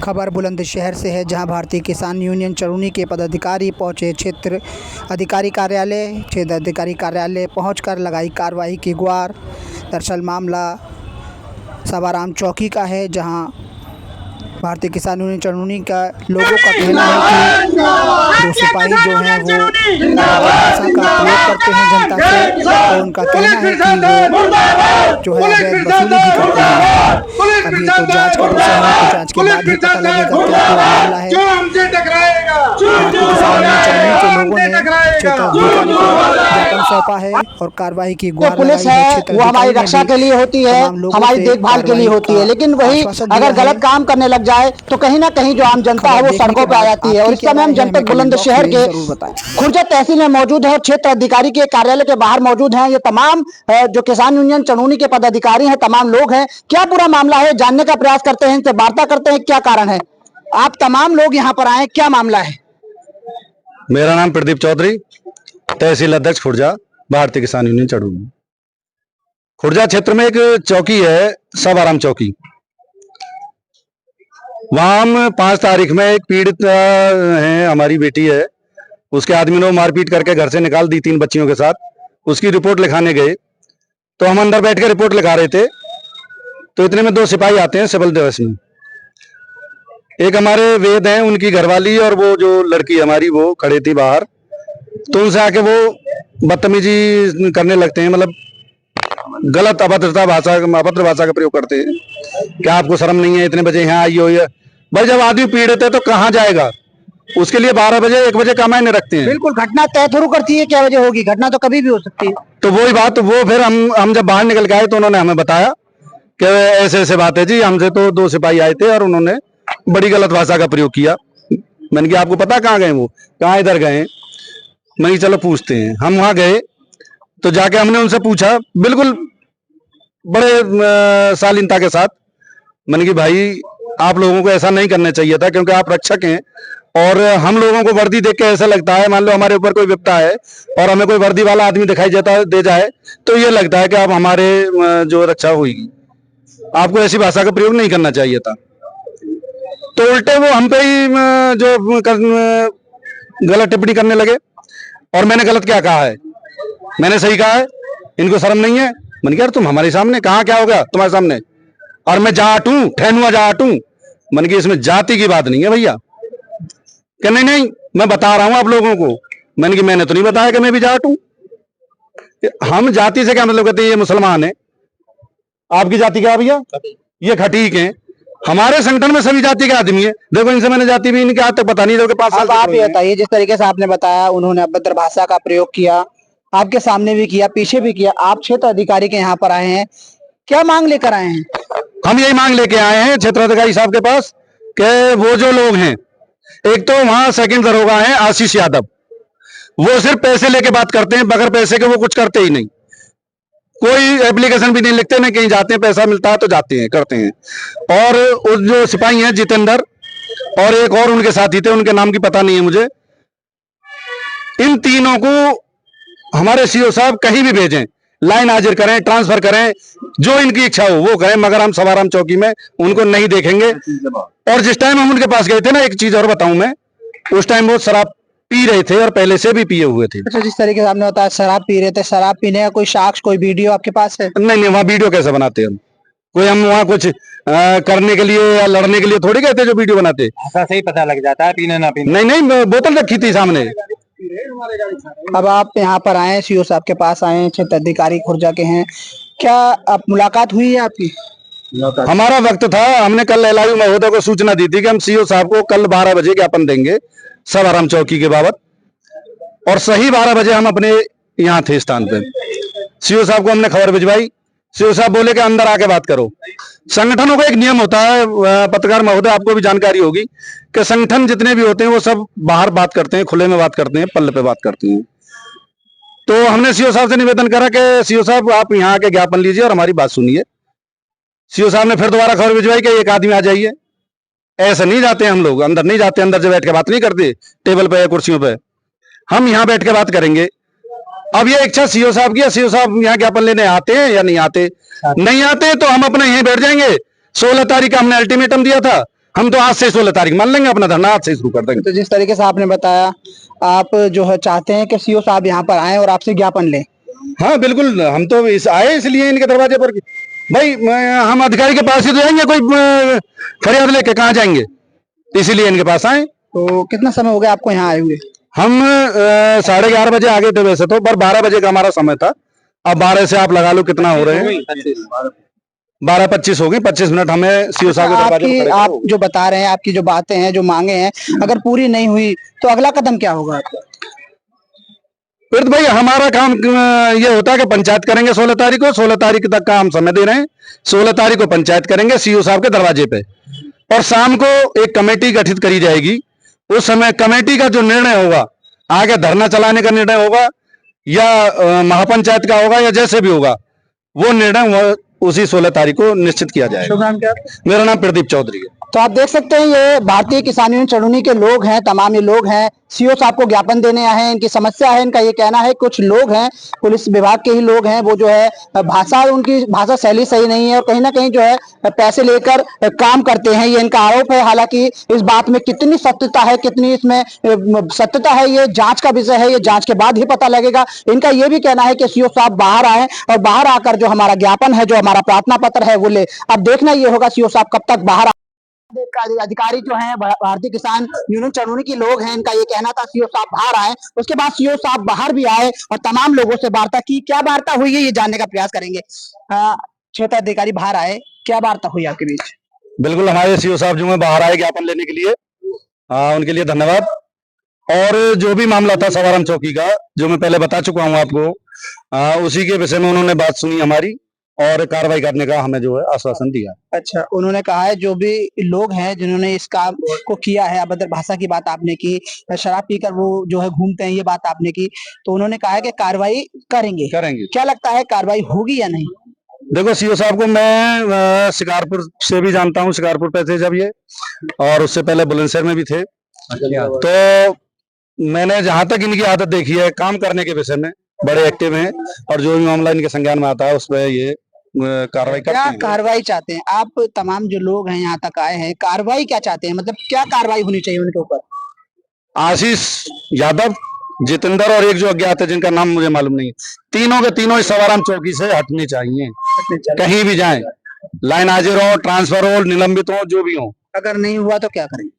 खबर बुलंदशहर से है, जहां भारतीय किसान यूनियन चरौनी के पदाधिकारी पहुंचे क्षेत्र अधिकारी कार्यालय पहुंचकर लगाई कार्रवाई की गुहार। दरअसल मामला सवाराम चौकी का है, जहां भारतीय किसान यूनियन चरौनी का लोगों का कहना है कि दो सिपाही जो हैं वो भाषा का प्रयोग करते हैं जनता से, और उनका कहना है कि वो जो है अवैध वसूली भी करते हैं। अब ये तो जांच का विषय है, तो जांच के बाद ही पता लगेगा क्या पूरा मामला है। भारतीय किसान यूनियन चरौनी के लोगों ने क्षेत्र अधिकारी को ज्ञापन सौंपा है और कार्रवाई की गुहार पुलिस है वो हमारी रक्षा के लिए होती है, हमारी देखभाल के लिए होती है, लेकिन वही अगर गलत काम करने लग जाए तो कहीं ना कहीं जो आम जनता है वो सड़कों पर आ जाती है। और इस समय हम जनपद बुलंदशहर के खुर्जा तहसील में मौजूद है और क्षेत्र अधिकारी के कार्यालय के बाहर मौजूद हैं। ये तमाम जो किसान यूनियन चरौनी के पदाधिकारी हैं, तमाम लोग हैं। क्या पूरा मामला है जानने का प्रयास करते हैं, इनसे वार्ता करते हैं, क्या कारण है आप तमाम लोग यहाँ पर आए, क्या मामला है? मेरा नाम प्रदीप चौधरी, तहसील अध्यक्ष खुर्जा, भारतीय किसान यूनियन चरौनी। खुर्जा क्षेत्र में एक चौकी है, सवाराम चौकी। वहां हम 5 तारीख में एक पीड़ित है, हमारी बेटी है, उसके आदमी ने मारपीट करके घर से निकाल दी 3 बच्चियों के साथ। उसकी रिपोर्ट लिखाने गए तो हम अंदर बैठ के रिपोर्ट लिखा रहे थे, तो इतने में 2 सिपाही आते हैं सिविल ड्रेस में। एक हमारे वेद हैं, उनकी घरवाली और वो जो लड़की हमारी वो खड़ी थी बाहर, तो उनसे आके वो बदतमीजी करने लगते हैं, मतलब गलत अभद्र भाषा का प्रयोग करते हैं। क्या आपको शर्म नहीं है, इतने बजे यहाँ आई हो? भाई जब आदमी पीड़ित है तो कहाँ जाएगा? उसके लिए 12 बजे 1 बजे का मायने रखते हैं। बिल्कुल, घटना तय थोड़ी करती है क्या बजे होगी, घटना तो कभी भी हो सकती है। तो वही बात, वो फिर हम जब बाहर निकल के आए तो उन्होंने हमें बताया कि ऐसे ऐसे बात है जी, हमसे तो 2 सिपाही आए थे और उन्होंने बड़ी गलत भाषा का प्रयोग किया। मैंने कहा आपको पता कहाँ गए वो? कहाँ इधर गए? मैं चलो पूछते हैं। हम वहां गए तो जाके हमने उनसे पूछा, बिल्कुल बड़े शालीनता के साथ। मैंने कि भाई आप लोगों को ऐसा नहीं करना चाहिए था, क्योंकि आप रक्षक हैं और हम लोगों को वर्दी देख के ऐसा लगता है, मान लो हमारे ऊपर कोई विपदा है और हमें कोई वर्दी वाला आदमी दिखाई दे जाए तो ये लगता है कि अब हमारे जो रक्षा होगी। आपको ऐसी भाषा का प्रयोग नहीं करना चाहिए था। तो उल्टे वो हम पे ही जो गलत टिप्पणी करने लगे। और मैंने गलत क्या कहा है? मैंने सही कहा है? इनको शर्म नहीं है? मैंने कहा यार तुम हमारे सामने, कहाँ क्या हो गया तुम्हारे सामने? और मैं जाट हूं, ठहनुआ जाट हूं। मैंने कहा इसमें जाति की बात नहीं है भैया। कि नहीं मैं बता रहा हूं आप लोगों को। मैंने कहा मैंने तो नहीं बताया कि मैं भी जाट हूं। हम जाति से क्या मतलब कहते हैं? ये मुसलमान है। आपकी जाति क्या भैया? ये खटीक है। हमारे संगठन में सभी जाति के आदमी है। देखो इनसे मैंने जाति भी इनके आज तक पता नहीं। 5 साल। आप ये बताइए, जिस तरीके से आपने बताया उन्होंने अभद्र भाषा का प्रयोग किया, आपके सामने भी किया, पीछे भी किया, आप क्षेत्र अधिकारी के यहाँ पर आए हैं, क्या मांग लेकर आए हैं? हम यही मांग लेके आए हैं क्षेत्र अधिकारी साहब के पास कि वो जो लोग हैं, एक तो वहां सेकंड दरोगा है आशीष यादव, वो सिर्फ पैसे लेके बात करते हैं, बगैर पैसे के वो कुछ करते ही नहीं। कोई एप्लीकेशन भी नहीं लिखते, नहीं कहीं जाते हैं, पैसा मिलता है तो जाते हैं, करते हैं। और उस जो सिपाही हैं जितेंद्र और एक और उनके साथी थे, उनके नाम की पता नहीं है मुझे, इन तीनों को हमारे सीओ साहब कहीं भी भेजें, लाइन हाजिर करें, ट्रांसफर करें, जो इनकी इच्छा हो वो करें, मगर हम सवाराम चौकी में उनको नहीं देखेंगे। और जिस टाइम हम उनके पास गए थे ना, एक चीज और बताऊं मैं, उस टाइम वो शराब पी रहे थे और पहले से भी पिए हुए थे। अच्छा, जिस तरीके से आपने बताया शराब पी रहे थे, शराब पीने का कोई साक्ष्य, कोई वीडियो आपके पास है? नहीं, वहाँ वीडियो कैसे बनाते हम? कोई हम वहाँ कुछ करने के लिए या लड़ने के लिए थोड़ी कहते जो वीडियो बनाते। ऐसा सही पता लग जाता है पीने ना पीने। नहीं, बोतल रखी थी सामने। अब आप यहाँ पर आए, सीओ साहब के पास आए, क्षेत्र अधिकारी खुर्जा के हैं, क्या आप मुलाकात हुई है आपकी? हमारा वक्त था, हमने कल एलआईयू महोदय को सूचना दी थी कि हम सीओ साहब को कल 12 बजे ज्ञापन देंगे सवाराम चौकी के बाबत, और सही 12 बजे हम अपने यहाँ थे स्थान पे। सीओ साहब को हमने खबर भिजवाई। सीओ साहब बोले कि अंदर आके बात करो। संगठनों का एक नियम होता है, पत्रकार महोदय आपको भी जानकारी होगी कि संगठन जितने भी होते हैं वो सब बाहर बात करते हैं, खुले में बात करते हैं, पल्ले पे बात करते हैं। तो हमने सीओ साहब से निवेदन करा कि सीओ साहब आप यहाँ आके ज्ञापन लीजिए और हमारी बात सुनिए। सीओ साहब ने फिर दोबारा खबर भिजवाई कि एक आदमी आ जाइए। ऐसे नहीं जाते हम लोग, अंदर नहीं जाते, अंदर से बैठ के बात नहीं करते टेबल पे या कुर्सियों पे। हम यहाँ बैठ के बात करेंगे। अब ये इच्छा सीओ साहब की, सीओ साहब यहाँ ज्ञापन लेने आते हैं या नहीं आते? नहीं आते तो हम अपने यहीं बैठ जाएंगे। 16 तारीख का हमने अल्टीमेटम दिया था, हम तो आज से 16 तारीख मान लेंगे, अपना धरना आज से शुरू कर देंगे। तो जिस तरीके से आपने बताया, आप जो है चाहते हैं कि सीओ साहब यहाँ पर आए और आपसे ज्ञापन लें। हाँ बिल्कुल, हम तो आए इसलिए इनके दरवाजे पर भाई हम अधिकारी के पास ही तो जाएंगे, कोई फरियाद लेके कहाँ जाएंगे, इसीलिए इनके पास आए। तो कितना समय हो गया आपको यहाँ आए हुए? हम 11:30 बजे आ गए थे वैसे तो, पर 12 बजे का हमारा समय था। अब 12 से आप लगा लो कितना हो रहे हैं, 12:25 हो गई। 25 मिनट हमें सीओ साहब के दरवाजे पर खड़े आप जो बता रहे हैं, आपकी जो बातें हैं, जो मांगे हैं, अगर पूरी नहीं हुई तो अगला कदम क्या होगा आपका? फिर तो भाई हमारा काम ये होता है कि पंचायत करेंगे 16 तारीख को। 16 तारीख तक का हम समय दे रहे हैं। 16 तारीख को पंचायत करेंगे सीओ साहब के दरवाजे पे, और शाम को एक कमेटी गठित करी जाएगी। उस समय कमेटी का जो निर्णय होगा, आगे धरना चलाने का निर्णय होगा या महापंचायत का होगा या जैसे भी होगा, वो निर्णय उसी 16 तारीख को निश्चित किया जाएगा। शुभ नाम क्या? मेरा नाम प्रदीप चौधरी है। तो आप देख सकते हैं ये भारतीय किसान यूनियन चरौनी के लोग हैं, तमाम ये लोग हैं, सीओ साहब को ज्ञापन देने आए हैं। इनकी समस्या है, इनका ये कहना है, कुछ लोग हैं पुलिस विभाग के ही लोग हैं, वो जो है भाषा, उनकी भाषा शैली सही नहीं है और कहीं ना कहीं जो है पैसे लेकर काम करते हैं, ये इनका आरोप है। हालांकि इस बात में कितनी सत्यता है, कितनी इसमें सत्यता है, ये जांच का विषय है, ये जांच के बाद ही पता लगेगा। इनका ये भी कहना है कि सीओ साहब बाहर आए और बाहर आकर जो हमारा ज्ञापन है, जो हमारा प्रार्थना पत्र है वो ले। अब देखना ये होगा सीओ साहब कब तक बाहर। अधिकारी जो हैं भारतीय किसान यूनियन चरौनी के लोग हैं, इनका ये कहना था सीओ साहब बाहर आए। उसके बाद सीओ साहब बाहर भी आए और तमाम लोगों से वार्ता की। क्या वार्ता हुई है ये जानने का प्रयास करेंगे। क्षेत्र अधिकारी बाहर आए, क्या वार्ता हुई आपके बीच? बिल्कुल, हमारे सीओ साहब जो है बाहर आए ज्ञापन लेने के लिए, उनके लिए धन्यवाद। और जो भी मामला था सवारम चौकी का, जो मैं पहले बता चुका हूँ आपको, उसी के विषय में उन्होंने बात सुनी हमारी और कार्रवाई करने का हमें जो है आश्वासन दिया। अच्छा, उन्होंने कहा है जो भी लोग हैं जिन्होंने इस काम को किया है, अभद्र भाषा की बात आपने की, शराब पीकर वो जो है घूमते हैं, ये बात आपने की, तो उन्होंने कहा है कि कार्रवाई करेंगे। क्या लगता है कार्रवाई होगी या नहीं? देखो, सीओ साहब को मैं शिकारपुर से भी जानता हूँ, शिकारपुर पे थे जब ये, और उससे पहले बुलंदशहर में भी थे। तो मैंने जहां तक इनकी आदत देखी है काम करने के विषय में, बड़े एक्टिव हैं, और जो भी मामला इनके संज्ञान में आता है उस पर ये कार्रवाई करते हैं। क्या कार्रवाई चाहते हैं आप? तमाम जो लोग हैं यहाँ तक आए हैं, कार्रवाई क्या चाहते हैं, मतलब क्या कार्रवाई होनी चाहिए उनके ऊपर? आशीष यादव, जितेंद्र और एक जो अज्ञात है जिनका नाम मुझे मालूम नहीं, तीनों के तीनों इस सवाराम चौकी से हटने चाहिए। कहीं भी जाएं, लाइन हाजिर हो, ट्रांसफर हो, निलंबित हो, जो भी हो। अगर नहीं हुआ तो क्या करेंगे?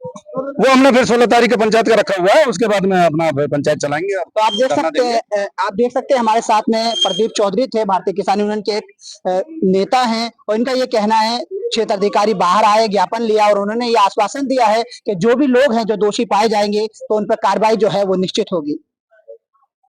वो हमने फिर 16 तारीख के पंचायत का रखा हुआ है, उसके बाद में अपना पंचायत चलाएंगे। तो आप देख सकते हैं हमारे साथ में प्रदीप चौधरी थे, भारतीय किसान यूनियन के एक नेता हैं, और इनका ये कहना है क्षेत्र अधिकारी बाहर आए, ज्ञापन लिया और उन्होंने ये आश्वासन दिया है कि जो भी लोग हैं जो दोषी पाए जाएंगे तो उन पर कार्रवाई जो है वो निश्चित होगी।